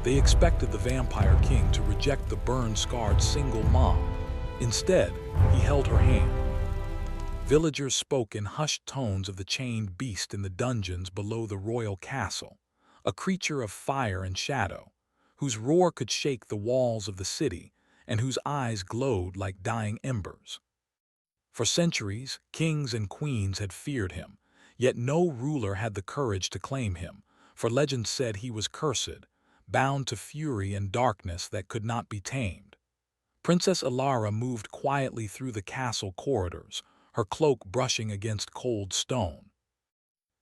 They expected the Vampire King to reject the burn-scarred single mom. Instead, he held her hand. Villagers spoke in hushed tones of the chained beast in the dungeons below the royal castle, a creature of fire and shadow, whose roar could shake the walls of the city and whose eyes glowed like dying embers. For centuries, kings and queens had feared him, yet no ruler had the courage to claim him, for legend said he was cursed, bound to fury and darkness that could not be tamed. Princess Alara moved quietly through the castle corridors, her cloak brushing against cold stone.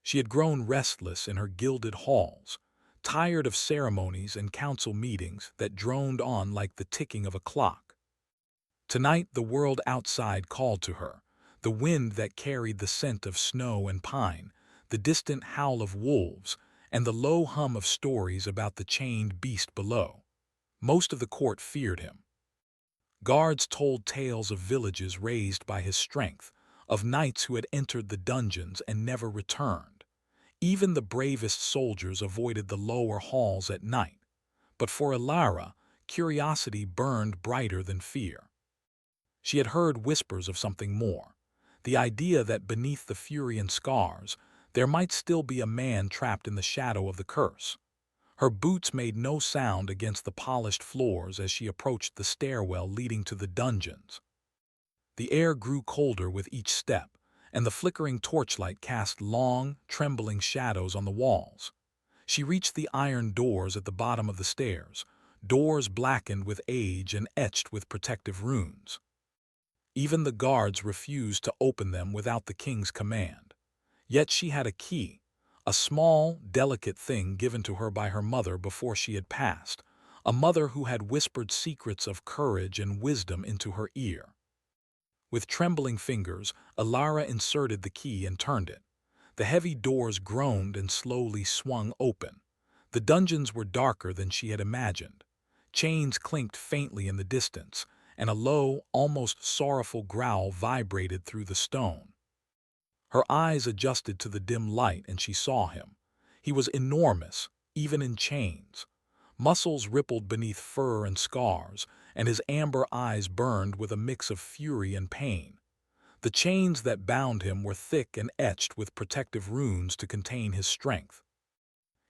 She had grown restless in her gilded halls, tired of ceremonies and council meetings that droned on like the ticking of a clock. Tonight the world outside called to her, the wind that carried the scent of snow and pine, the distant howl of wolves, and the low hum of stories about the chained beast below. Most of the court feared him. Guards told tales of villages razed by his strength, of knights who had entered the dungeons and never returned. Even the bravest soldiers avoided the lower halls at night. But for Alara, curiosity burned brighter than fear. She had heard whispers of something more, the idea that beneath the fury and scars, there might still be a man trapped in the shadow of the curse. Her boots made no sound against the polished floors as she approached the stairwell leading to the dungeons. The air grew colder with each step, and the flickering torchlight cast long, trembling shadows on the walls. She reached the iron doors at the bottom of the stairs, doors blackened with age and etched with protective runes. Even the guards refused to open them without the king's command. Yet she had a key, a small, delicate thing given to her by her mother before she had passed, a mother who had whispered secrets of courage and wisdom into her ear. With trembling fingers, Alara inserted the key and turned it. The heavy doors groaned and slowly swung open. The dungeons were darker than she had imagined. Chains clinked faintly in the distance, and a low, almost sorrowful growl vibrated through the stone. Her eyes adjusted to the dim light and she saw him. He was enormous, even in chains. Muscles rippled beneath fur and scars, and his amber eyes burned with a mix of fury and pain. The chains that bound him were thick and etched with protective runes to contain his strength.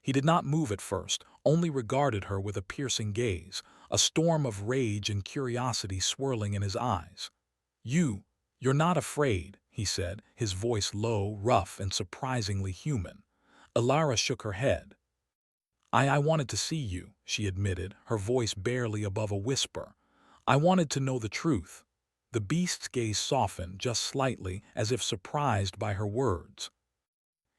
He did not move at first, only regarded her with a piercing gaze, a storm of rage and curiosity swirling in his eyes. You're not afraid," he said, his voice low, rough, and surprisingly human. Alara shook her head. I wanted to see you," she admitted, her voice barely above a whisper. "I wanted to know the truth." The beast's gaze softened just slightly, as if surprised by her words.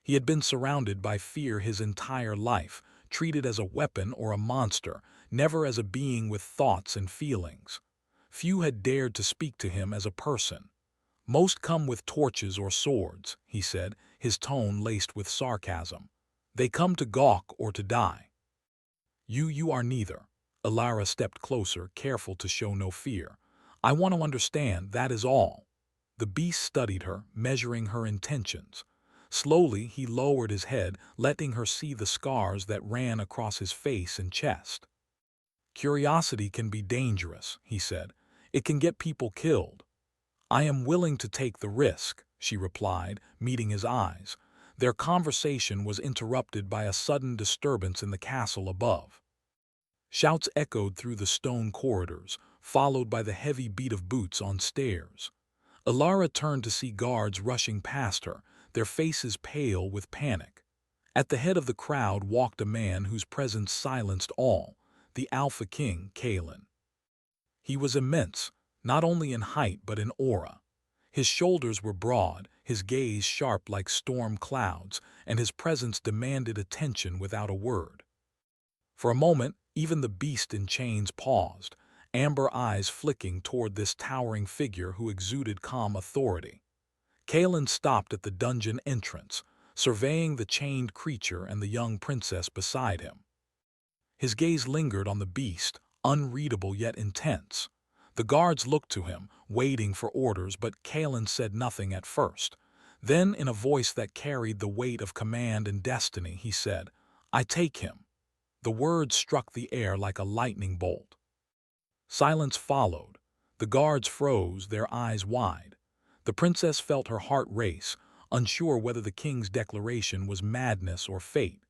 He had been surrounded by fear his entire life, treated as a weapon or a monster, never as a being with thoughts and feelings. Few had dared to speak to him as a person. "Most come with torches or swords," he said, his tone laced with sarcasm. "They come to gawk or to die. You are neither." Alara stepped closer, careful to show no fear. "I want to understand, that is all." The beast studied her, measuring her intentions. Slowly, he lowered his head, letting her see the scars that ran across his face and chest. "Curiosity can be dangerous," he said. "It can get people killed." "I am willing to take the risk," she replied, meeting his eyes. Their conversation was interrupted by a sudden disturbance in the castle above. Shouts echoed through the stone corridors, followed by the heavy beat of boots on stairs. Alara turned to see guards rushing past her, their faces pale with panic. At the head of the crowd walked a man whose presence silenced all, the Alpha King, Kalen. He was immense, not only in height but in aura. His shoulders were broad, his gaze sharp like storm clouds, and his presence demanded attention without a word. For a moment, even the beast in chains paused, amber eyes flicking toward this towering figure who exuded calm authority. Kalen stopped at the dungeon entrance, surveying the chained creature and the young princess beside him. His gaze lingered on the beast, unreadable yet intense. The guards looked to him, waiting for orders, but Kalen said nothing at first. Then, in a voice that carried the weight of command and destiny, he said, "I take him." The words struck the air like a lightning bolt. Silence followed. The guards froze, their eyes wide. The princess felt her heart race, unsure whether the king's declaration was madness or fate.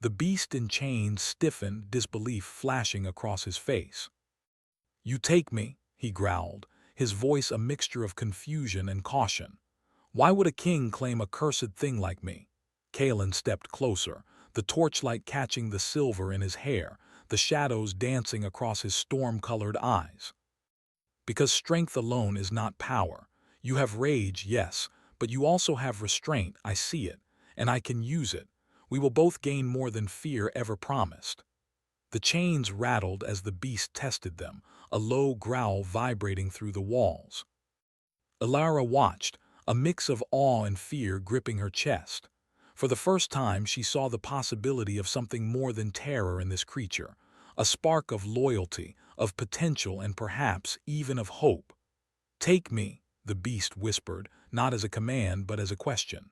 The beast in chains stiffened, disbelief flashing across his face. "You take me," he growled, his voice a mixture of confusion and caution. "Why would a king claim a cursed thing like me?" Kalen stepped closer, the torchlight catching the silver in his hair, the shadows dancing across his storm-colored eyes. "Because strength alone is not power. You have rage, yes, but you also have restraint, I see it, and I can use it. We will both gain more than fear ever promised." The chains rattled as the beast tested them, a low growl vibrating through the walls. Ilara watched, a mix of awe and fear gripping her chest. For the first time she saw the possibility of something more than terror in this creature, a spark of loyalty, of potential, and perhaps even of hope. "Take me," the beast whispered, not as a command but as a question.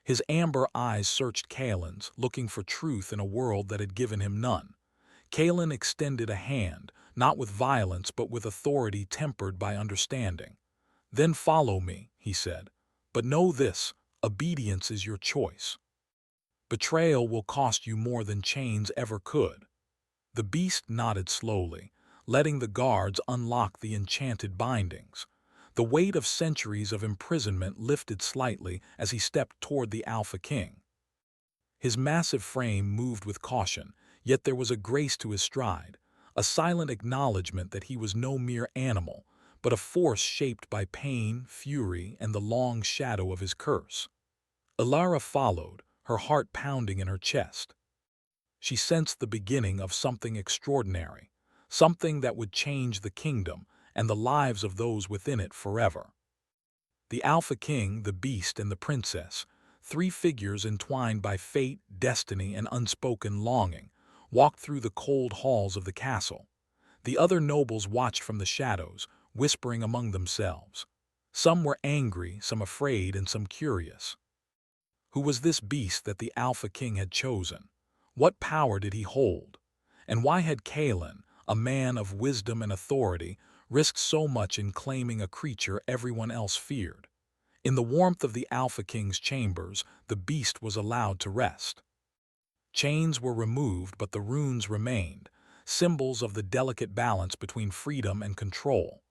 His amber eyes searched Kalen's, looking for truth in a world that had given him none. Kalen extended a hand, not with violence but with authority tempered by understanding. "Then follow me," he said. "But know this, obedience is your choice. Betrayal will cost you more than chains ever could." The beast nodded slowly, letting the guards unlock the enchanted bindings. The weight of centuries of imprisonment lifted slightly as he stepped toward the Alpha King. His massive frame moved with caution, yet there was a grace to his stride, a silent acknowledgement that he was no mere animal, but a force shaped by pain, fury, and the long shadow of his curse. Ilara followed, her heart pounding in her chest. She sensed the beginning of something extraordinary, something that would change the kingdom and the lives of those within it forever. The Alpha King, the Beast, and the Princess, three figures entwined by fate, destiny, and unspoken longing, walked through the cold halls of the castle. The other nobles watched from the shadows, whispering among themselves. Some were angry, some afraid, and some curious. Who was this beast that the Alpha King had chosen? What power did he hold? And why had Kalen, a man of wisdom and authority, risked so much in claiming a creature everyone else feared? In the warmth of the Alpha King's chambers, the beast was allowed to rest. Chains were removed, but the runes remained, symbols of the delicate balance between freedom and control.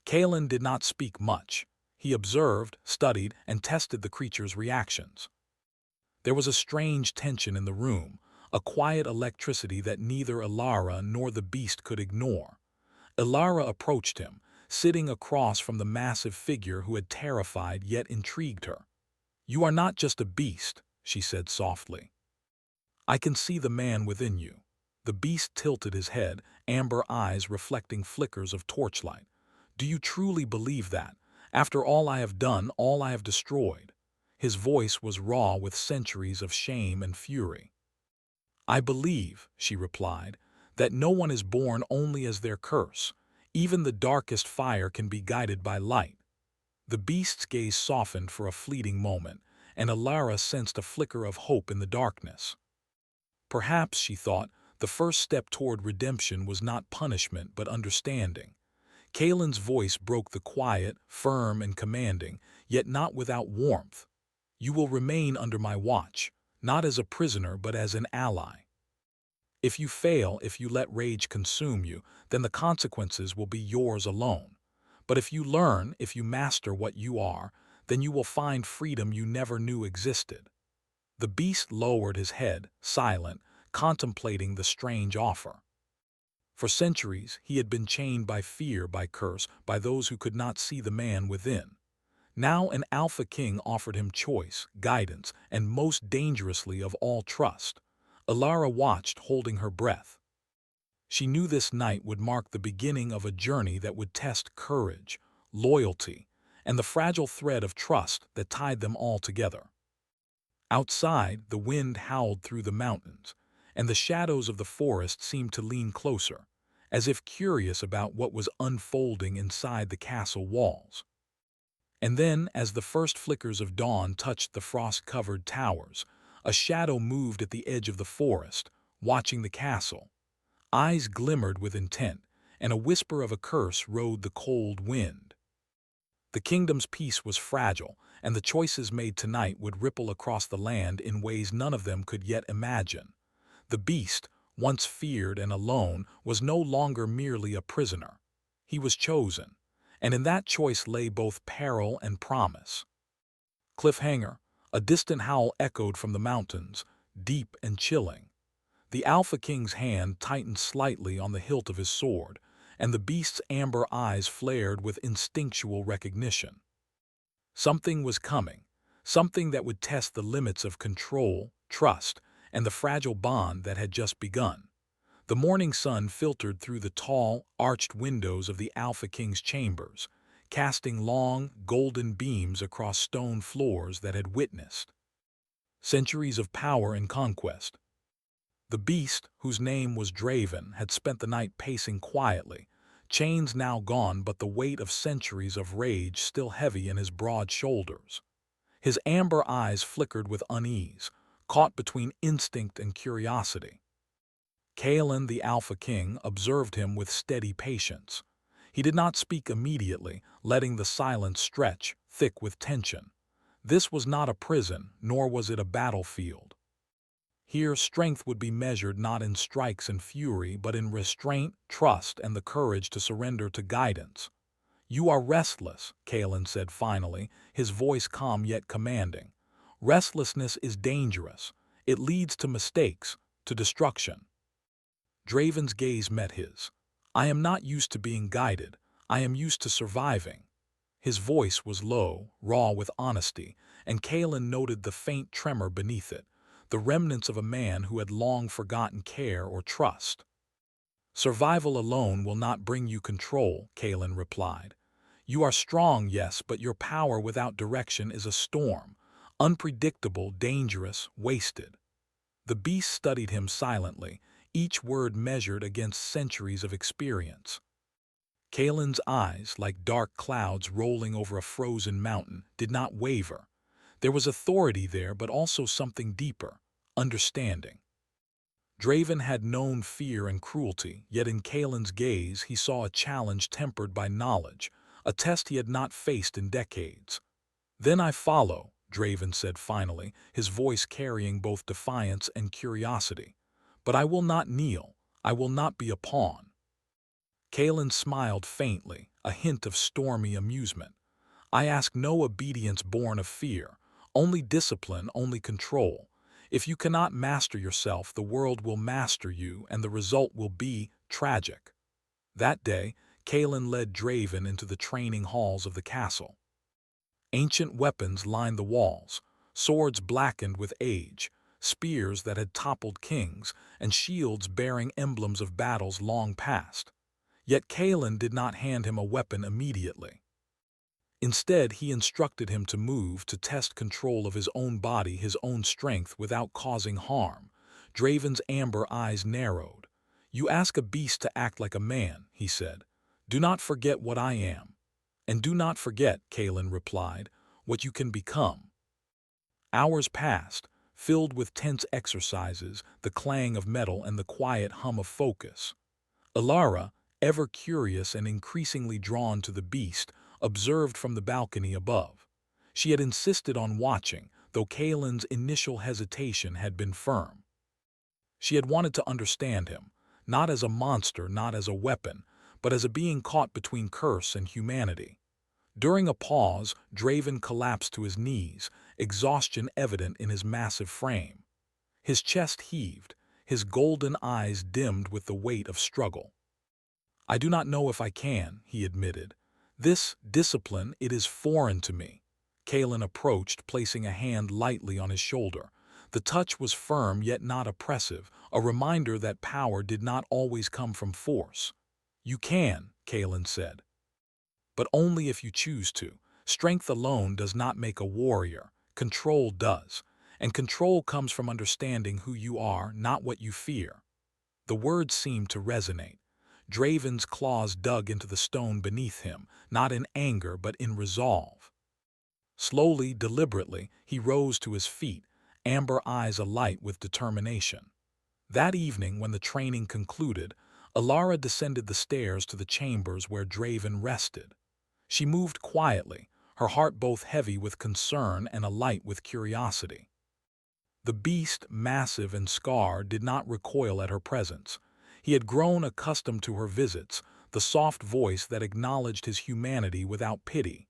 Kalen did not speak much. He observed, studied, and tested the creature's reactions. There was a strange tension in the room, a quiet electricity that neither Ilara nor the beast could ignore. Ilara approached him, sitting across from the massive figure who had terrified yet intrigued her. "You are not just a beast," she said softly. "I can see the man within you." The beast tilted his head, amber eyes reflecting flickers of torchlight. "Do you truly believe that, after all I have done, all I have destroyed?" His voice was raw with centuries of shame and fury. "I believe," she replied, "that no one is born only as their curse. Even the darkest fire can be guided by light." The beast's gaze softened for a fleeting moment, and Ilara sensed a flicker of hope in the darkness. Perhaps, she thought, the first step toward redemption was not punishment but understanding. Kalen's voice broke the quiet, firm and commanding, yet not without warmth. "You will remain under my watch, not as a prisoner but as an ally. If you fail, if you let rage consume you, then the consequences will be yours alone. But if you learn, if you master what you are, then you will find freedom you never knew existed." The beast lowered his head, silent, contemplating the strange offer. For centuries, he had been chained by fear, by curse, by those who could not see the man within. Now an Alpha King offered him choice, guidance, and most dangerously of all, trust. Ilara watched, holding her breath. She knew this night would mark the beginning of a journey that would test courage, loyalty, and the fragile thread of trust that tied them all together. Outside, the wind howled through the mountains, and the shadows of the forest seemed to lean closer, as if curious about what was unfolding inside the castle walls. And then, as the first flickers of dawn touched the frost-covered towers, a shadow moved at the edge of the forest, watching the castle. Eyes glimmered with intent, and a whisper of a curse rode the cold wind. The kingdom's peace was fragile, and the choices made tonight would ripple across the land in ways none of them could yet imagine. The beast, once feared and alone, was no longer merely a prisoner. He was chosen, and in that choice lay both peril and promise. Cliffhanger, a distant howl echoed from the mountains, deep and chilling. The Alpha King's hand tightened slightly on the hilt of his sword, and the beast's amber eyes flared with instinctual recognition. Something was coming, something that would test the limits of control, trust, and the fragile bond that had just begun. The morning sun filtered through the tall, arched windows of the Alpha King's chambers, casting long, golden beams across stone floors that had witnessed centuries of power and conquest. The beast, whose name was Draven, had spent the night pacing quietly, chains now gone but the weight of centuries of rage still heavy in his broad shoulders. His amber eyes flickered with unease, caught between instinct and curiosity. Kaelin, the Alpha King, observed him with steady patience. He did not speak immediately, letting the silence stretch, thick with tension. This was not a prison, nor was it a battlefield. Here strength would be measured not in strikes and fury, but in restraint, trust, and the courage to surrender to guidance. "You are restless," Kaelin said finally, his voice calm yet commanding. "Restlessness is dangerous. It leads to mistakes, to destruction." Draven's gaze met his. "I am not used to being guided. I am used to surviving." His voice was low, raw with honesty, and Kaelin noted the faint tremor beneath it, the remnants of a man who had long forgotten care or trust. "Survival alone will not bring you control," Kaelin replied. "You are strong, yes, but your power without direction is a storm, unpredictable, dangerous, wasted." The beast studied him silently, each word measured against centuries of experience. Kaelin's eyes, like dark clouds rolling over a frozen mountain, did not waver. There was authority there, but also something deeper, understanding. Draven had known fear and cruelty, yet in Kaelin's gaze he saw a challenge tempered by knowledge, a test he had not faced in decades. "Then I follow," Draven said finally, his voice carrying both defiance and curiosity. "But I will not kneel. I will not be a pawn." Kaelin smiled faintly, a hint of stormy amusement. "I ask no obedience born of fear, only discipline, only control. If you cannot master yourself, the world will master you, and the result will be tragic." That day, Kaelin led Draven into the training halls of the castle. Ancient weapons lined the walls, swords blackened with age, spears that had toppled kings, and shields bearing emblems of battles long past. Yet Kaelin did not hand him a weapon immediately. Instead, he instructed him to move, to test control of his own body, his own strength, without causing harm. Draven's amber eyes narrowed. "You ask a beast to act like a man," he said. "Do not forget what I am." "And do not forget," Kaelin replied, "what you can become." Hours passed, filled with tense exercises, the clang of metal and the quiet hum of focus. Ilara, ever curious and increasingly drawn to the beast, observed from the balcony above. She had insisted on watching, though Kaelin's initial hesitation had been firm. She had wanted to understand him, not as a monster, not as a weapon, but as a being caught between curse and humanity. During a pause, Draven collapsed to his knees, exhaustion evident in his massive frame. His chest heaved, his golden eyes dimmed with the weight of struggle. "I do not know if I can," he admitted. "This discipline, it is foreign to me." Kaelin approached, placing a hand lightly on his shoulder. The touch was firm yet not oppressive, a reminder that power did not always come from force. "You can," Kaelin said. "But only if you choose to. Strength alone does not make a warrior. Control does. And control comes from understanding who you are, not what you fear." The words seemed to resonate. Draven's claws dug into the stone beneath him, not in anger but in resolve. Slowly, deliberately, he rose to his feet, amber eyes alight with determination. That evening, when the training concluded, Alara descended the stairs to the chambers where Draven rested. She moved quietly, her heart both heavy with concern and alight with curiosity. The beast, massive and scarred, did not recoil at her presence. He had grown accustomed to her visits, the soft voice that acknowledged his humanity without pity.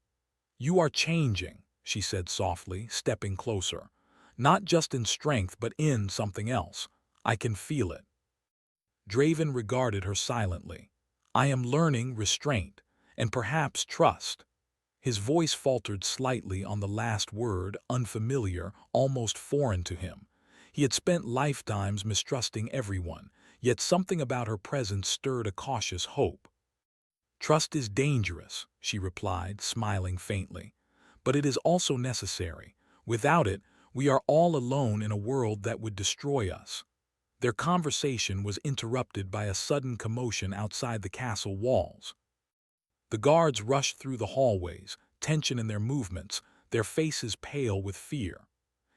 "You are changing," she said softly, stepping closer. "Not just in strength, but in something else. I can feel it." Draven regarded her silently. "I am learning restraint, and perhaps trust." His voice faltered slightly on the last word, unfamiliar, almost foreign to him. He had spent lifetimes mistrusting everyone, yet something about her presence stirred a cautious hope. "Trust is dangerous," she replied, smiling faintly. "But it is also necessary. Without it, we are all alone in a world that would destroy us." Their conversation was interrupted by a sudden commotion outside the castle walls. The guards rushed through the hallways, tension in their movements, their faces pale with fear.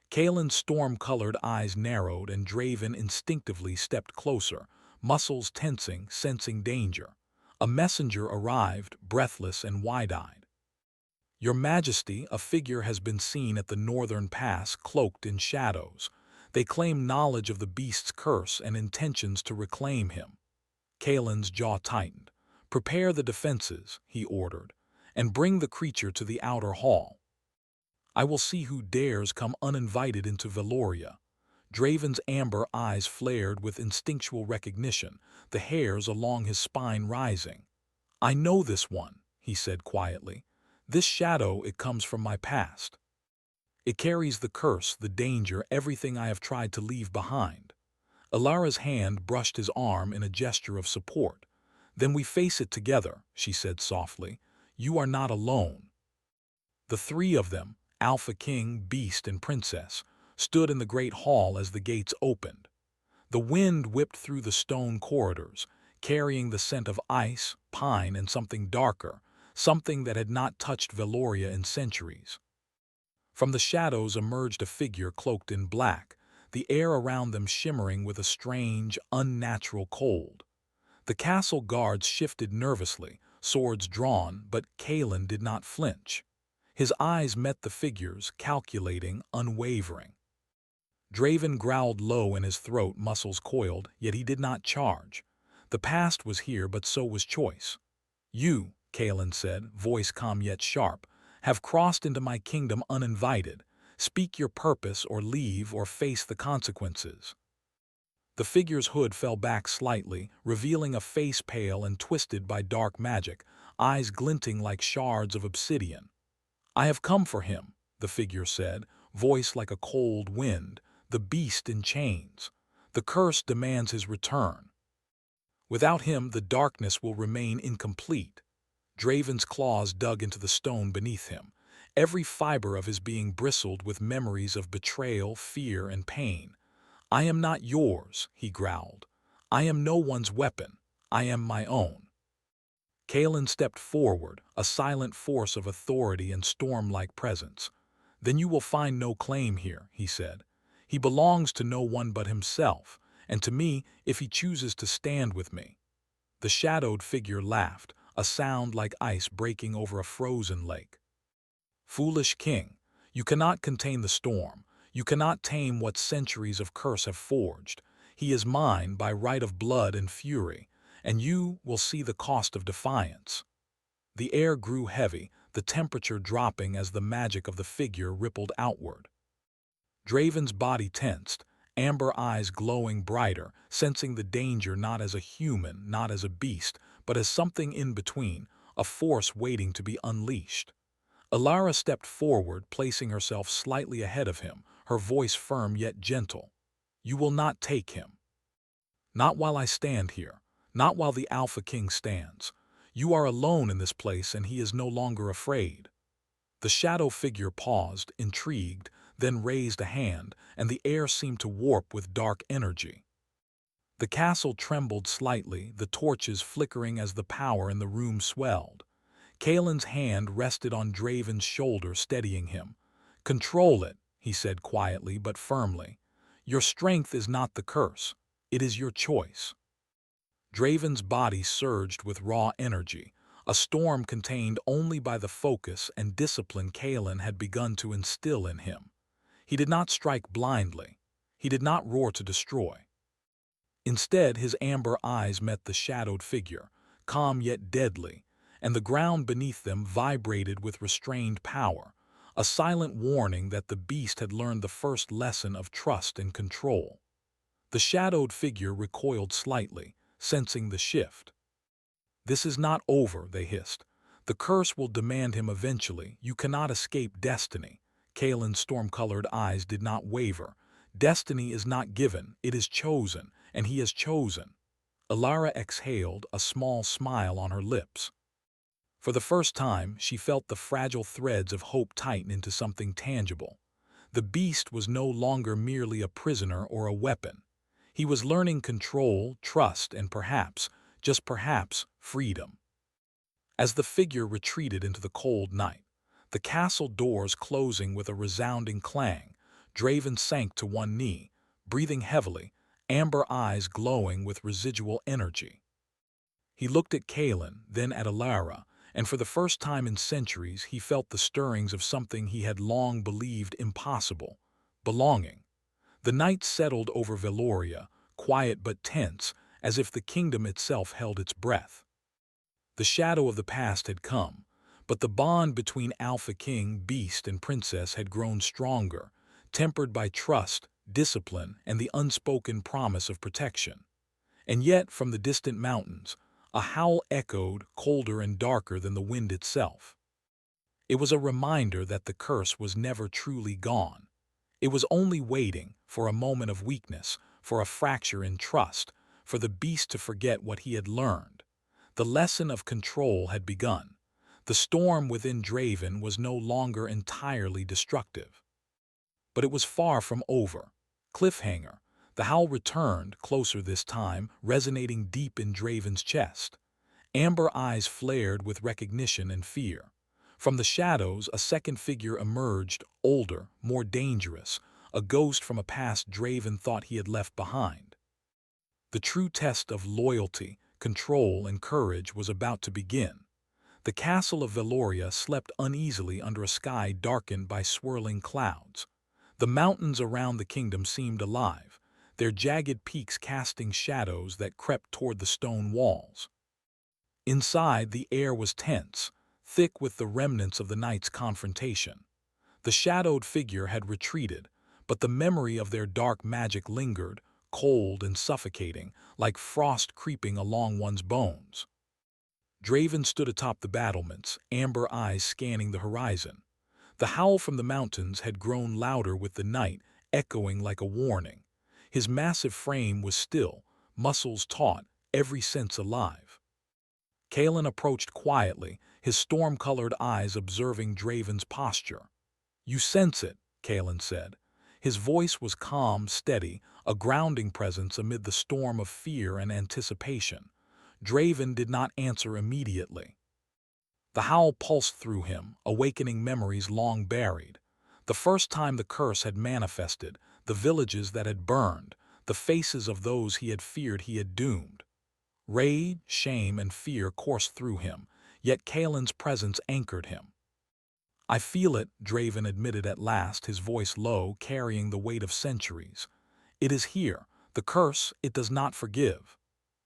Kaelin's storm-colored eyes narrowed and Draven instinctively stepped closer, muscles tensing, sensing danger. A messenger arrived, breathless and wide-eyed. "Your Majesty, a figure has been seen at the northern pass, cloaked in shadows. They claim knowledge of the beast's curse and intentions to reclaim him." Kaelin's jaw tightened. "Prepare the defenses," he ordered, "and bring the creature to the outer hall. I will see who dares come uninvited into Veloria." Draven's amber eyes flared with instinctual recognition, the hairs along his spine rising. "I know this one," he said quietly. "This shadow, it comes from my past. It carries the curse, the danger, everything I have tried to leave behind." Alara's hand brushed his arm in a gesture of support. "Then we face it together," she said softly. "You are not alone." The three of them, Alpha King, Beast, and Princess, stood in the great hall as the gates opened. The wind whipped through the stone corridors, carrying the scent of ice, pine, and something darker, something that had not touched Veloria in centuries. From the shadows emerged a figure cloaked in black, the air around them shimmering with a strange, unnatural cold. The castle guards shifted nervously, swords drawn, but Kaelin did not flinch. His eyes met the figure's, calculating, unwavering. Draven growled low in his throat, muscles coiled, yet he did not charge. The past was here, but so was choice. "You," Kaelin said, voice calm yet sharp, "have crossed into my kingdom uninvited. Speak your purpose or leave or face the consequences." The figure's hood fell back slightly, revealing a face pale and twisted by dark magic, eyes glinting like shards of obsidian. "I have come for him," the figure said, voice like a cold wind, "the beast in chains. The curse demands his return. Without him, the darkness will remain incomplete." Draven's claws dug into the stone beneath him. Every fiber of his being bristled with memories of betrayal, fear, and pain. "I am not yours," he growled. "I am no one's weapon. I am my own." Kaelin stepped forward, a silent force of authority and storm-like presence. "Then you will find no claim here," he said. "He belongs to no one but himself, and to me if he chooses to stand with me." The shadowed figure laughed, a sound like ice breaking over a frozen lake. "Foolish king, you cannot contain the storm. You cannot tame what centuries of curse have forged. He is mine by right of blood and fury, and you will see the cost of defiance." The air grew heavy, the temperature dropping as the magic of the figure rippled outward. Draven's body tensed, amber eyes glowing brighter, sensing the danger not as a human, not as a beast, but as something in between, a force waiting to be unleashed. Alara stepped forward, placing herself slightly ahead of him, her voice firm yet gentle. "You will not take him. Not while I stand here, not while the Alpha King stands. You are alone in this place and he is no longer afraid." The shadow figure paused, intrigued, then raised a hand, and the air seemed to warp with dark energy. The castle trembled slightly, the torches flickering as the power in the room swelled. Kaelin's hand rested on Draven's shoulder, steadying him. "Control it," he said quietly but firmly. "Your strength is not the curse. It is your choice. Draven's body surged with raw energy, a storm contained only by the focus and discipline Kalen had begun to instill in him. He did not strike blindly. He did not roar to destroy. Instead, his amber eyes met the shadowed figure, calm yet deadly, and the ground beneath them vibrated with restrained power, a silent warning that the beast had learned the first lesson of trust and control. The shadowed figure recoiled slightly, sensing the shift. "This is not over," they hissed. "The curse will demand him eventually. You cannot escape destiny." Kalen's storm-colored eyes did not waver. "Destiny is not given, it is chosen, and he has chosen." Alara exhaled, a small smile on her lips. For the first time, she felt the fragile threads of hope tighten into something tangible. The beast was no longer merely a prisoner or a weapon. He was learning control, trust, and perhaps, just perhaps, freedom. As the figure retreated into the cold night, the castle doors closing with a resounding clang, Draven sank to one knee, breathing heavily, amber eyes glowing with residual energy. He looked at Kalen, then at Alara, and for the first time in centuries he felt the stirrings of something he had long believed impossible: belonging. The night settled over Veloria, quiet but tense, as if the kingdom itself held its breath. The shadow of the past had come, but the bond between Alpha King, Beast, and Princess had grown stronger, tempered by trust, discipline, and the unspoken promise of protection. And yet, from the distant mountains, a howl echoed, colder and darker than the wind itself. It was a reminder that the curse was never truly gone. It was only waiting for a moment of weakness, for a fracture in trust, for the beast to forget what he had learned. The lesson of control had begun. The storm within Draven was no longer entirely destructive. But it was far from over. Cliffhanger. The howl returned, closer this time, resonating deep in Draven's chest. Amber eyes flared with recognition and fear. From the shadows, a second figure emerged, older, more dangerous, a ghost from a past Draven thought he had left behind. The true test of loyalty, control, and courage was about to begin. The castle of Veloria slept uneasily under a sky darkened by swirling clouds. The mountains around the kingdom seemed alive, their jagged peaks casting shadows that crept toward the stone walls. Inside, the air was tense, thick with the remnants of the night's confrontation. The shadowed figure had retreated, but the memory of their dark magic lingered, cold and suffocating, like frost creeping along one's bones. Draven stood atop the battlements, amber eyes scanning the horizon. The howl from the mountains had grown louder with the night, echoing like a warning. His massive frame was still, muscles taut, every sense alive. Kalen approached quietly, his storm-colored eyes observing Draven's posture. "You sense it," Kalen said. His voice was calm, steady, a grounding presence amid the storm of fear and anticipation. Draven did not answer immediately. The howl pulsed through him, awakening memories long buried. The first time the curse had manifested, the villages that had burned, the faces of those he had feared he had doomed. Rage, shame, and fear coursed through him, yet Kalen's presence anchored him. "I feel it," Draven admitted at last, his voice low, carrying the weight of centuries. "It is here. The curse, it does not forgive."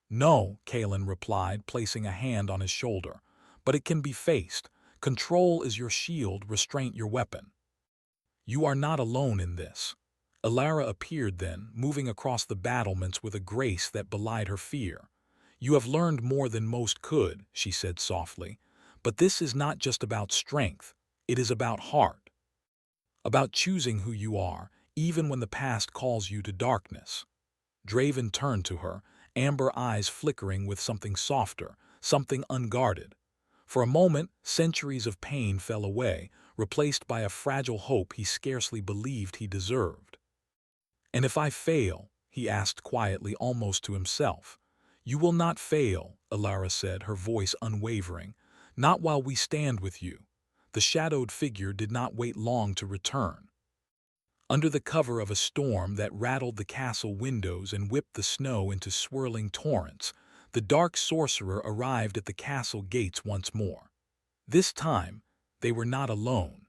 "No," Kalen replied, placing a hand on his shoulder. "But it can be faced. Control is your shield, restraint your weapon." "You are not alone in this." Alara appeared then, moving across the battlements with a grace that belied her fear. "You have learned more than most could," she said softly. "But this is not just about strength. It is about heart. About choosing who you are, even when the past calls you to darkness." Draven turned to her, amber eyes flickering with something softer, something unguarded. For a moment, centuries of pain fell away, replaced by a fragile hope he scarcely believed he deserved. "And if I fail?" he asked quietly, almost to himself. "You will not fail," Alara said, her voice unwavering. "Not while we stand with you." The shadowed figure did not wait long to return. Under the cover of a storm that rattled the castle windows and whipped the snow into swirling torrents, the dark sorcerer arrived at the castle gates once more. This time, they were not alone.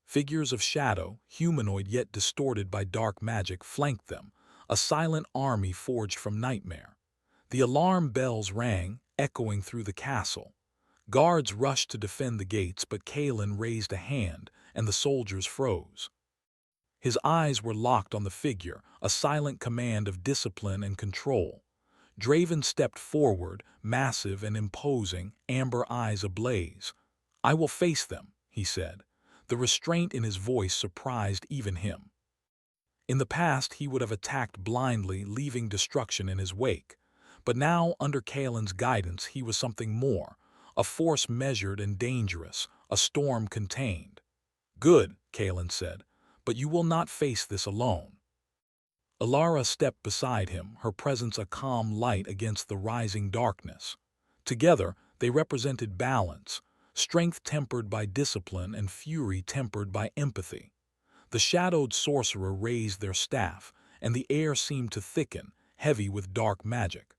Figures of shadow, humanoid yet distorted by dark magic, flanked them, a silent army forged from nightmare. The alarm bells rang, echoing through the castle. Guards rushed to defend the gates, but Kalen raised a hand, and the soldiers froze. His eyes were locked on the figure, a silent command of discipline and control. Draven stepped forward, massive and imposing, amber eyes ablaze. "I will face them," he said. The restraint in his voice surprised even him. In the past, he would have attacked blindly, leaving destruction in his wake. But now, under Kalen's guidance, he was something more, a force measured and dangerous, a storm contained. "Good," Kalen said, "but you will not face this alone." Alara stepped beside him, her presence a calm light against the rising darkness. Together, they represented balance, strength tempered by discipline and fury tempered by empathy. The shadowed sorcerer raised their staff, and the air seemed to thicken, heavy with dark magic.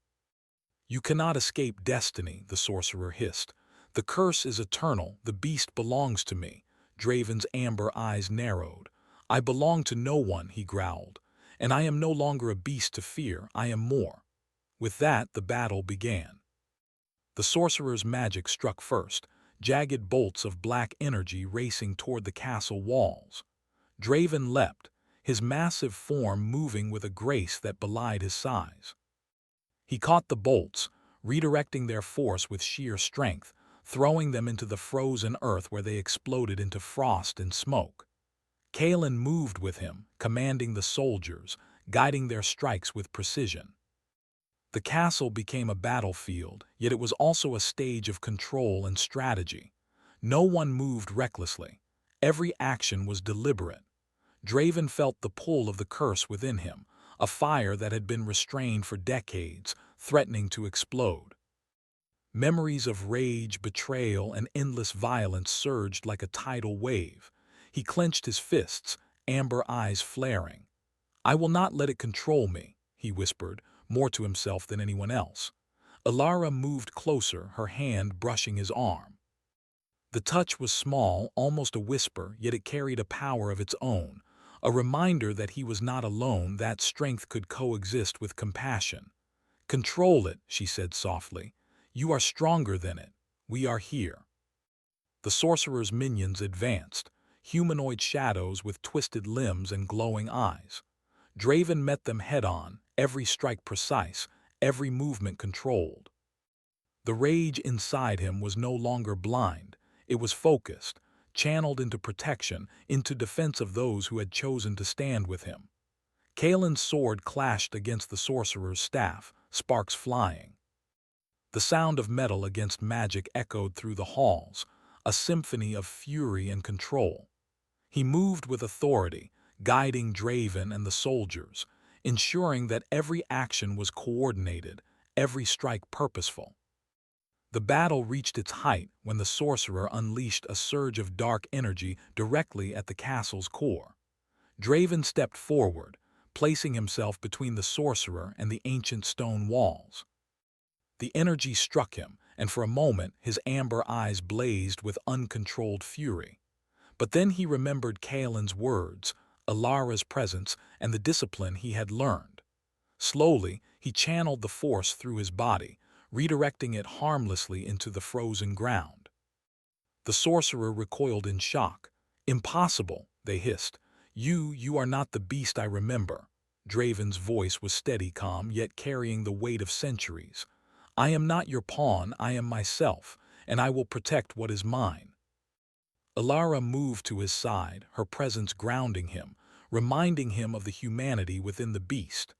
"You cannot escape destiny," the sorcerer hissed. "The curse is eternal, the beast belongs to me." Draven's amber eyes narrowed. "I belong to no one," he growled. "And I am no longer a beast to fear, I am more." With that, the battle began. The sorcerer's magic struck first, jagged bolts of black energy racing toward the castle walls. Draven leapt, his massive form moving with a grace that belied his size. He caught the bolts, redirecting their force with sheer strength, throwing them into the frozen earth where they exploded into frost and smoke. Kalen moved with him, commanding the soldiers, guiding their strikes with precision. The castle became a battlefield, yet it was also a stage of control and strategy. No one moved recklessly. Every action was deliberate. Draven felt the pull of the curse within him, a fire that had been restrained for decades, threatening to explode. Memories of rage, betrayal, and endless violence surged like a tidal wave. He clenched his fists, amber eyes flaring. "I will not let it control me," he whispered, more to himself than anyone else. Alara moved closer, her hand brushing his arm. The touch was small, almost a whisper, yet it carried a power of its own, a reminder that he was not alone, that strength could coexist with compassion. "Control it," she said softly. "You are stronger than it. We are here." The sorcerer's minions advanced, humanoid shadows with twisted limbs and glowing eyes. Draven met them head-on, every strike precise, every movement controlled. The rage inside him was no longer blind, it was focused, channeled into protection, into defense of those who had chosen to stand with him. Kalen's sword clashed against the sorcerer's staff, sparks flying. The sound of metal against magic echoed through the halls, a symphony of fury and control. He moved with authority, guiding Draven and the soldiers, ensuring that every action was coordinated, every strike purposeful. The battle reached its height when the sorcerer unleashed a surge of dark energy directly at the castle's core. Draven stepped forward, placing himself between the sorcerer and the ancient stone walls. The energy struck him, and for a moment his amber eyes blazed with uncontrolled fury. But then he remembered Kalen's words, Alara's presence, and the discipline he had learned. Slowly, he channeled the force through his body, redirecting it harmlessly into the frozen ground. The sorcerer recoiled in shock. "Impossible," they hissed. You are not the beast I remember." Draven's voice was steady, calm, yet carrying the weight of centuries. "I am not your pawn, I am myself, and I will protect what is mine." Alara moved to his side, her presence grounding him, reminding him of the humanity within the beast.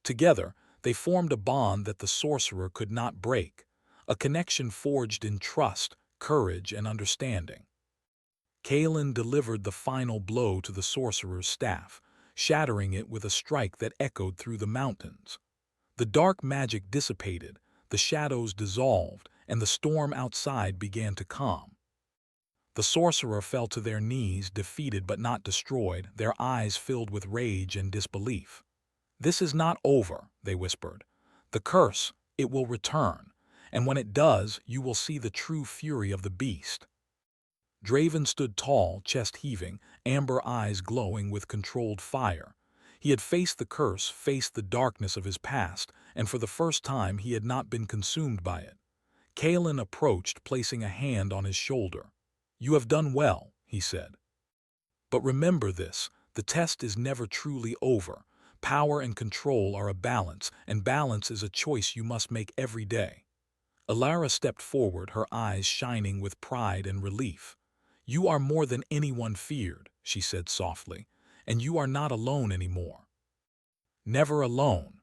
Together, they formed a bond that the sorcerer could not break, a connection forged in trust, courage, and understanding. Kalen delivered the final blow to the sorcerer's staff, shattering it with a strike that echoed through the mountains. The dark magic dissipated, the shadows dissolved, and the storm outside began to calm. The sorcerer fell to their knees, defeated but not destroyed, their eyes filled with rage and disbelief. "This is not over," they whispered. "The curse, it will return, and when it does, you will see the true fury of the beast." Draven stood tall, chest heaving, amber eyes glowing with controlled fire. He had faced the curse, faced the darkness of his past, and for the first time he had not been consumed by it. Kalen approached, placing a hand on his shoulder. "You have done well," he said. "But remember this, the test is never truly over. Power and control are a balance, and balance is a choice you must make every day." Alara stepped forward, her eyes shining with pride and relief. "You are more than anyone feared," she said softly, "and you are not alone anymore." Never alone.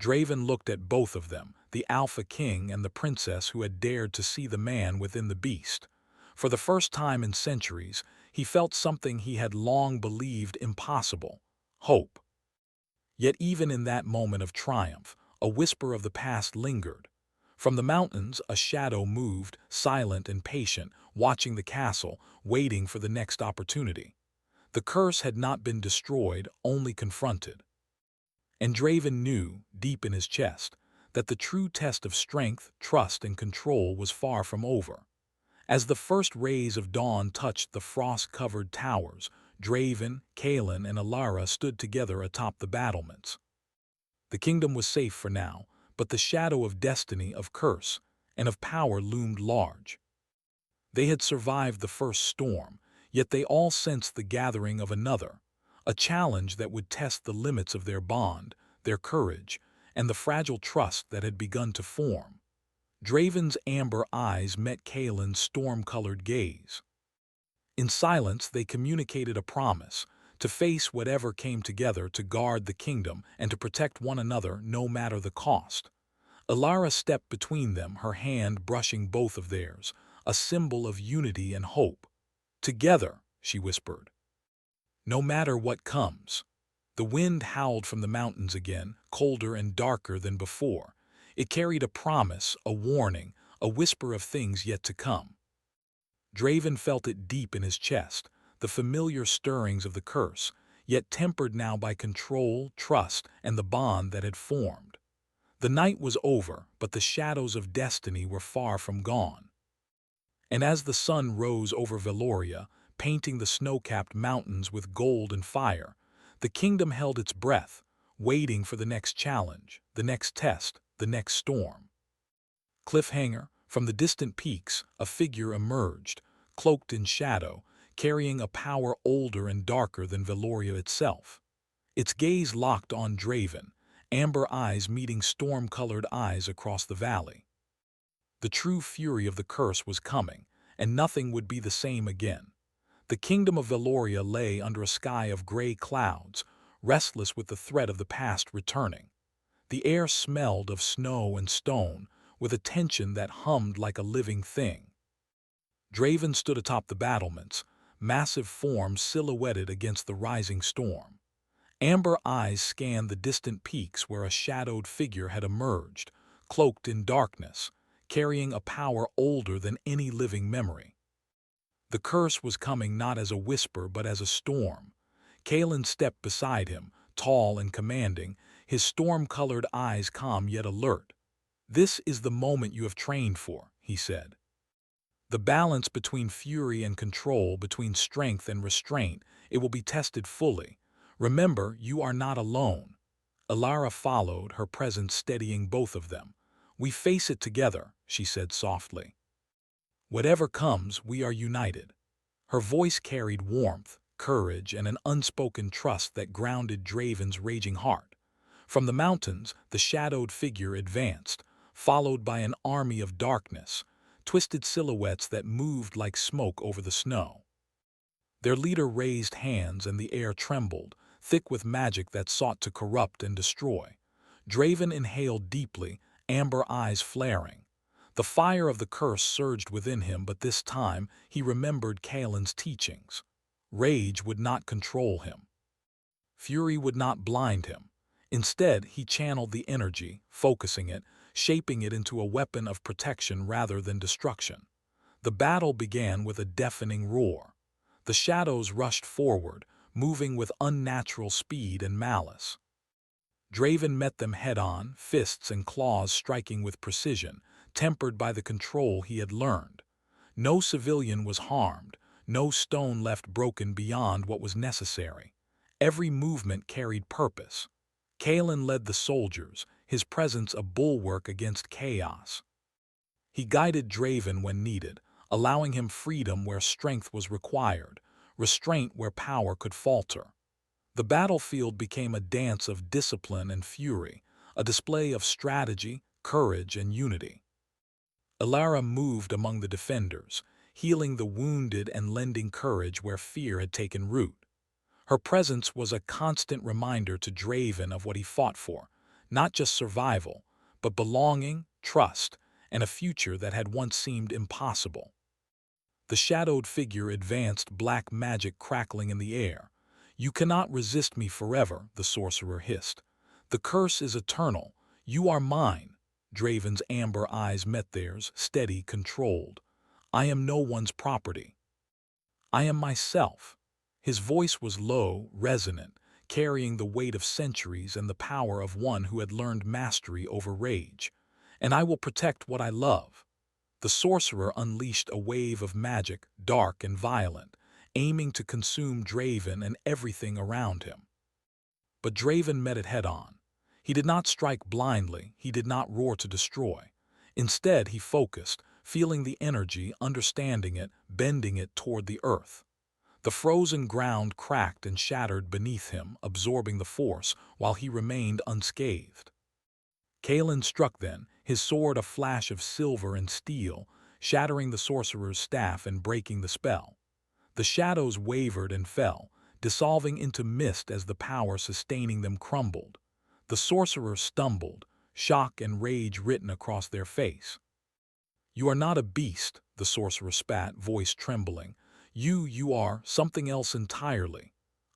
Draven looked at both of them, the Alpha King and the princess who had dared to see the man within the beast. For the first time in centuries, he felt something he had long believed impossible: hope. Yet even in that moment of triumph, a whisper of the past lingered. From the mountains, a shadow moved, silent and patient, watching the castle, waiting for the next opportunity. The curse had not been destroyed, only confronted. And Draven knew, deep in his chest, that the true test of strength, trust, and control was far from over. As the first rays of dawn touched the frost-covered towers, Draven, Kalen, and Alara stood together atop the battlements. The kingdom was safe for now, but the shadow of destiny, of curse, and of power loomed large. They had survived the first storm, yet they all sensed the gathering of another, a challenge that would test the limits of their bond, their courage, and the fragile trust that had begun to form. Draven's amber eyes met Kalen's storm-colored gaze. In silence, they communicated a promise: to face whatever came together, to guard the kingdom, and to protect one another no matter the cost. Alara stepped between them, her hand brushing both of theirs, a symbol of unity and hope. "Together," she whispered. "No matter what comes." The wind howled from the mountains again, colder and darker than before. It carried a promise, a warning, a whisper of things yet to come. Draven felt it deep in his chest, the familiar stirrings of the curse, yet tempered now by control, trust, and the bond that had formed. The night was over, but the shadows of destiny were far from gone. And as the sun rose over Veloria, painting the snow-capped mountains with gold and fire, the kingdom held its breath, waiting for the next challenge, the next test, the next storm. Cliffhanger, from the distant peaks, a figure emerged, cloaked in shadow, carrying a power older and darker than Veloria itself. Its gaze locked on Draven, amber eyes meeting storm-colored eyes across the valley. The true fury of the curse was coming, and nothing would be the same again. The kingdom of Veloria lay under a sky of gray clouds, restless with the threat of the past returning. The air smelled of snow and stone, with a tension that hummed like a living thing. Draven stood atop the battlements, massive forms silhouetted against the rising storm. Amber eyes scanned the distant peaks where a shadowed figure had emerged, cloaked in darkness, carrying a power older than any living memory. The curse was coming not as a whisper but as a storm. Kalen stepped beside him, tall and commanding, his storm-colored eyes calm yet alert. "This is the moment you have trained for," he said. "The balance between fury and control, between strength and restraint, it will be tested fully. Remember, you are not alone." Alara followed, her presence steadying both of them. "We face it together," she said softly. "Whatever comes, we are united." Her voice carried warmth, courage, and an unspoken trust that grounded Draven's raging heart. From the mountains, the shadowed figure advanced, followed by an army of darkness, twisted silhouettes that moved like smoke over the snow. Their leader raised hands and the air trembled, thick with magic that sought to corrupt and destroy. Draven inhaled deeply, amber eyes flaring. The fire of the curse surged within him, but this time he remembered Kalen's teachings. Rage would not control him. Fury would not blind him. Instead, he channeled the energy, focusing it, shaping it into a weapon of protection rather than destruction. The battle began with a deafening roar. The shadows rushed forward, moving with unnatural speed and malice. Draven met them head-on, fists and claws striking with precision, tempered by the control he had learned. No civilian was harmed, no stone left broken beyond what was necessary. Every movement carried purpose. Kalen led the soldiers, his presence a bulwark against chaos. He guided Draven when needed, allowing him freedom where strength was required, restraint where power could falter. The battlefield became a dance of discipline and fury, a display of strategy, courage, and unity. Elara moved among the defenders, healing the wounded and lending courage where fear had taken root. Her presence was a constant reminder to Draven of what he fought for, not just survival, but belonging, trust, and a future that had once seemed impossible. The shadowed figure advanced, black magic crackling in the air. "You cannot resist me forever," the sorcerer hissed. "The curse is eternal. You are mine." Draven's amber eyes met theirs, steady, controlled. "I am no one's property. I am myself." His voice was low, resonant, carrying the weight of centuries and the power of one who had learned mastery over rage. "And I will protect what I love." The sorcerer unleashed a wave of magic, dark and violent, aiming to consume Draven and everything around him. But Draven met it head-on. He did not strike blindly, he did not roar to destroy. Instead, he focused, feeling the energy, understanding it, bending it toward the earth. The frozen ground cracked and shattered beneath him, absorbing the force, while he remained unscathed. Kalen struck then, his sword a flash of silver and steel, shattering the sorcerer's staff and breaking the spell. The shadows wavered and fell, dissolving into mist as the power sustaining them crumbled. The sorcerer stumbled, shock and rage written across their face. "You are not a beast," the sorcerer spat, voice trembling. You are something else entirely."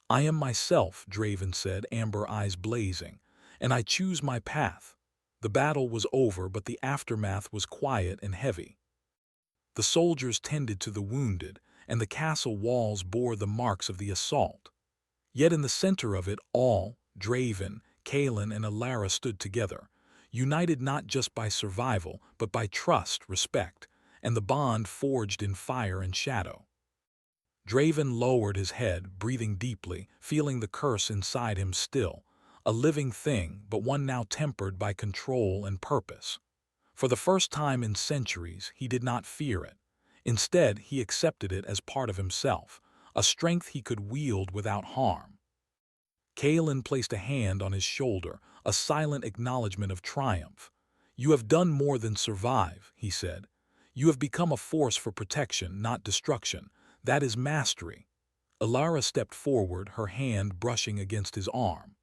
"I am myself," Draven said, amber eyes blazing, "and I choose my path." The battle was over, but the aftermath was quiet and heavy. The soldiers tended to the wounded, and the castle walls bore the marks of the assault. Yet in the center of it all, Draven, Kalen, and Elara stood together, united not just by survival, but by trust, respect, and the bond forged in fire and shadow. Draven lowered his head, breathing deeply, feeling the curse inside him still, a living thing, but one now tempered by control and purpose. For the first time in centuries, he did not fear it. Instead, he accepted it as part of himself, a strength he could wield without harm. Kalen placed a hand on his shoulder, a silent acknowledgement of triumph. "You have done more than survive," he said. "You have become a force for protection, not destruction. That is mastery." Elara stepped forward, her hand brushing against his arm.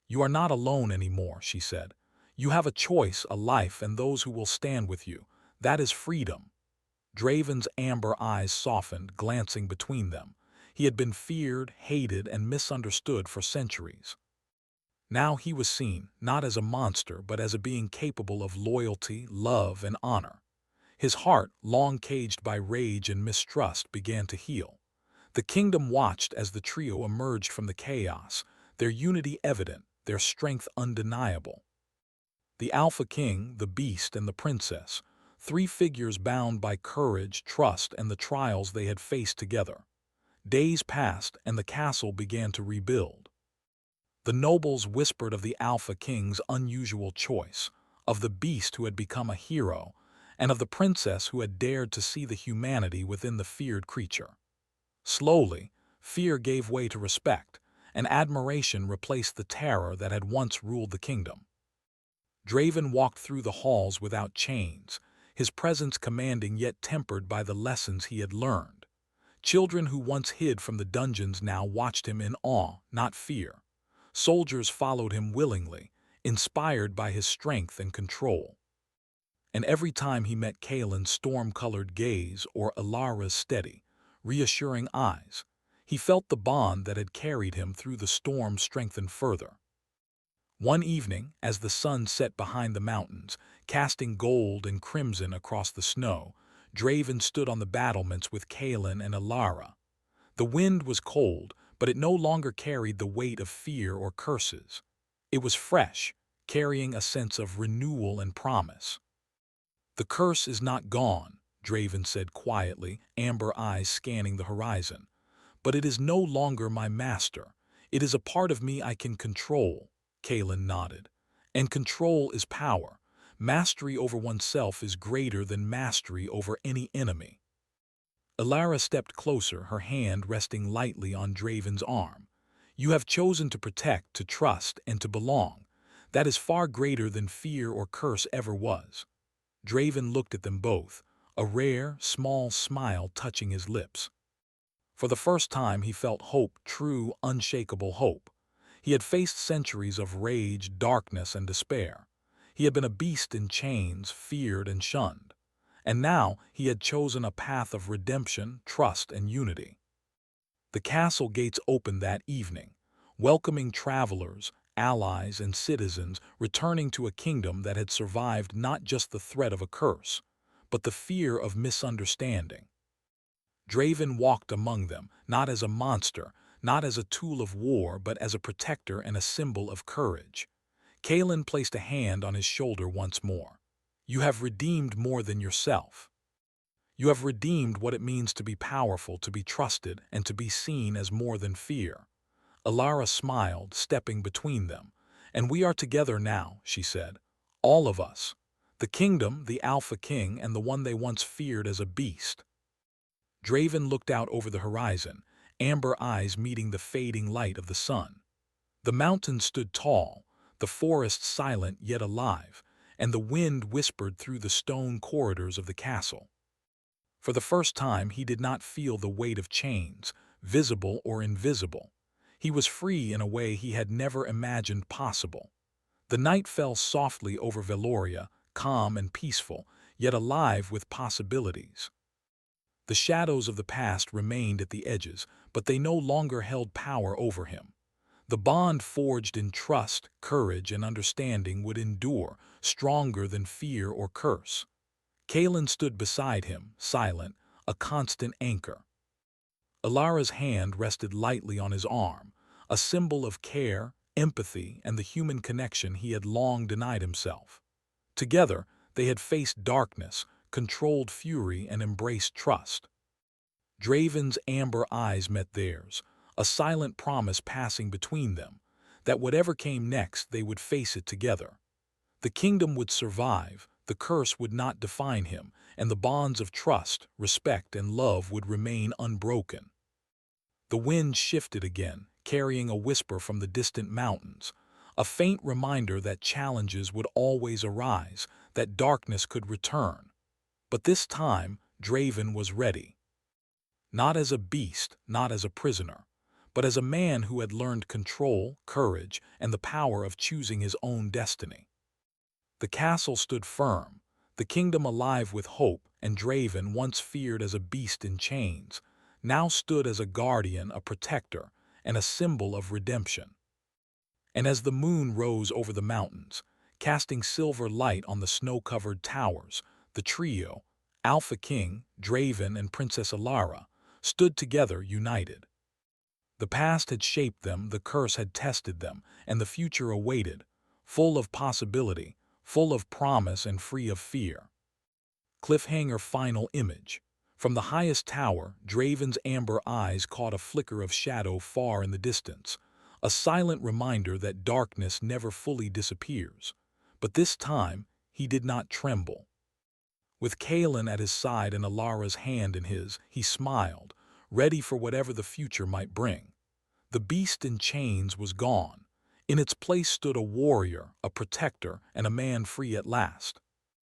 "You are not alone anymore," she said. "You have a choice, a life, and those who will stand with you. That is freedom." Draven's amber eyes softened, glancing between them. He had been feared, hated, and misunderstood for centuries. Now he was seen, not as a monster, but as a being capable of loyalty, love, and honor. His heart, long caged by rage and mistrust, began to heal. The kingdom watched as the trio emerged from the chaos, their unity evident, their strength undeniable. The Alpha King, the Beast, and the Princess, three figures bound by courage, trust, and the trials they had faced together. Days passed, and the castle began to rebuild. The nobles whispered of the Alpha King's unusual choice, of the Beast who had become a hero, and of the Princess who had dared to see the humanity within the feared creature. Slowly, fear gave way to respect, and admiration replaced the terror that had once ruled the kingdom. Draven walked through the halls without chains, his presence commanding yet tempered by the lessons he had learned. Children who once hid from the dungeons now watched him in awe, not fear. Soldiers followed him willingly, inspired by his strength and control. And every time he met Kalen's storm-colored gaze or Elara's steady, reassuring eyes, he felt the bond that had carried him through the storm strengthen further. One evening, as the sun set behind the mountains, casting gold and crimson across the snow, Draven stood on the battlements with Kaelin and Alara. The wind was cold, but it no longer carried the weight of fear or curses. It was fresh, carrying a sense of renewal and promise. "The curse is not gone," Draven said quietly, amber eyes scanning the horizon. "But it is no longer my master. It is a part of me I can control." Kaelin nodded. "And control is power. Mastery over oneself is greater than mastery over any enemy." Alara stepped closer, her hand resting lightly on Draven's arm. "You have chosen to protect, to trust, and to belong. That is far greater than fear or curse ever was." Draven looked at them both, a rare, small smile touching his lips. For the first time he felt hope, true, unshakable hope. He had faced centuries of rage, darkness, and despair. He had been a beast in chains, feared and shunned. And now he had chosen a path of redemption, trust, and unity. The castle gates opened that evening, welcoming travelers, allies, and citizens returning to a kingdom that had survived not just the threat of a curse, but the fear of misunderstanding. Draven walked among them, not as a monster, not as a tool of war, but as a protector and a symbol of courage. Kaelin placed a hand on his shoulder once more. "You have redeemed more than yourself. You have redeemed what it means to be powerful, to be trusted, and to be seen as more than fear." Alara smiled, stepping between them. "And we are together now," she said. "All of us. The kingdom, the Alpha King, and the one they once feared as a beast." Draven looked out over the horizon, amber eyes meeting the fading light of the sun. The mountains stood tall, the forest silent yet alive, and the wind whispered through the stone corridors of the castle. For the first time he did not feel the weight of chains, visible or invisible. He was free in a way he had never imagined possible. The night fell softly over Veloria, calm and peaceful, yet alive with possibilities. The shadows of the past remained at the edges, but they no longer held power over him. The bond forged in trust, courage, and understanding would endure, stronger than fear or curse. Kaelin stood beside him, silent, a constant anchor. Alara's hand rested lightly on his arm, a symbol of care, empathy, and the human connection he had long denied himself. Together, they had faced darkness, controlled fury, and embraced trust. Draven's amber eyes met theirs, a silent promise passing between them, that whatever came next they would face it together. The kingdom would survive, the curse would not define him, and the bonds of trust, respect, and love would remain unbroken. The wind shifted again, carrying a whisper from the distant mountains, a faint reminder that challenges would always arise, that darkness could return. But this time, Draven was ready. Not as a beast, not as a prisoner, but as a man who had learned control, courage, and the power of choosing his own destiny. The castle stood firm, the kingdom alive with hope, and Draven, once feared as a beast in chains, now stood as a guardian, a protector, and a symbol of redemption. And as the moon rose over the mountains, casting silver light on the snow-covered towers, the trio, Alpha King, Draven, and Princess Alara, stood together united. The past had shaped them, the curse had tested them, and the future awaited, full of possibility, full of promise, and free of fear. Cliffhanger final image. From the highest tower, Draven's amber eyes caught a flicker of shadow far in the distance, a silent reminder that darkness never fully disappears. But this time, he did not tremble. With Kaelin at his side and Alara's hand in his, he smiled, ready for whatever the future might bring. The beast in chains was gone. In its place stood a warrior, a protector, and a man free at last.